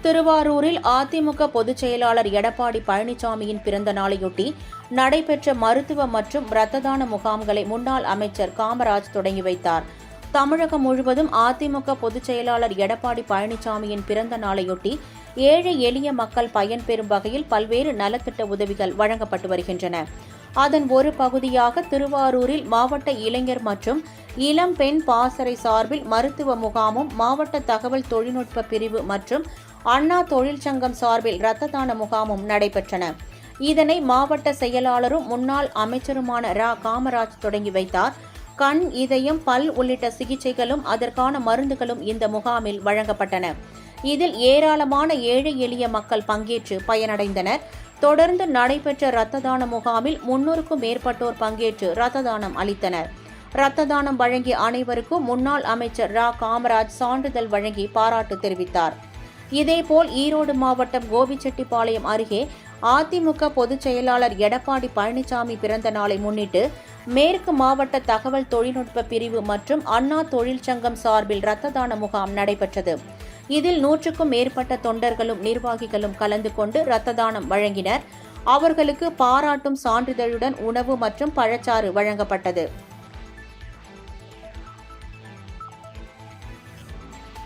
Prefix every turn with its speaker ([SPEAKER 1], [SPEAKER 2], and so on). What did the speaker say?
[SPEAKER 1] திருவாரூரில் அதிமுக பொதுச் செயலாளர் எடப்பாடி பழனிசாமியின் பிறந்த நாளையொட்டி நடைபெற்ற மருத்துவ மற்றும் இரத்த தான முகாம்களை முன்னாள் அமைச்சர் காமராஜ் தொடங்கி வைத்தார். தமிழகம் முழுவதும் அதிமுக பொதுச் செயலாளர் எடப்பாடி பழனிசாமியின் பிறந்த நாளையொட்டி ஏழை எளிய மக்கள் பயன்பெறும் வகையில் பல்வேறு நலத்திட்ட உதவிகள் வழங்கப்பட்டு வருகின்றன. அதன் ஒரு பகுதியாக திருவாரூரில் மாவட்ட இளைஞர் மற்றும் இளம் பெண் பாசறை சார்பில் மருத்துவ முகாமும், மாவட்ட தகவல் தொழில்நுட்ப பிரிவு மற்றும் அண்ணா தொழிற்சங்கம் சார்பில் இரத்த தான முகாமும் நடைபெற்றன. இதனை மாவட்ட செயலாளரும் முன்னாள் அமைச்சருமான காமராஜ் தொடங்கி வைத்தார். கண், இதயம், பல் உள்ளிட்ட சிகிச்சைகளும் அதற்கான மருந்துகளும் இந்த முகாமில் வழங்கப்பட்டன. இதில் ஏராளமான ஏழை எளிய மக்கள் பங்கேற்று பயனடைந்தனர். தொடர்ந்து நடைபெற்ற இரத்த தான முகாமில் 300க்கும் மேற்பட்டோர் பங்கேற்று இரத்த தானம் அளித்தனர். இரத்த தானம் வழங்கிய அனைவருக்கும் முன்னாள் அமைச்சர் காமராஜ் சான்றிதழ் வழங்கி பாராட்டு தெரிவித்தார். இதேபோல் ஈரோடு மாவட்டம் கோபிச்செட்டிப்பாளையம் அருகே அதிமுக பொதுச் செயலாளர் எடப்பாடி பழனிசாமி பிறந்த நாளை முன்னிட்டு மேற்கு மாவட்ட தகவல் தொழில்நுட்ப பிரிவு மற்றும் அண்ணா தொழிற்சங்கம் சார்பில் இரத்த தான முகாம் நடைபெற்றது. இதில் 100க்கும் மேற்பட்ட தொண்டர்களும் நிர்வாகிகளும் கலந்து கொண்டு இரத்த தானம் வழங்கினர். அவர்களுக்கு பாராட்டும் சான்றிதழுடன் உணவு மற்றும் பழச்சாறு வழங்கப்பட்டது.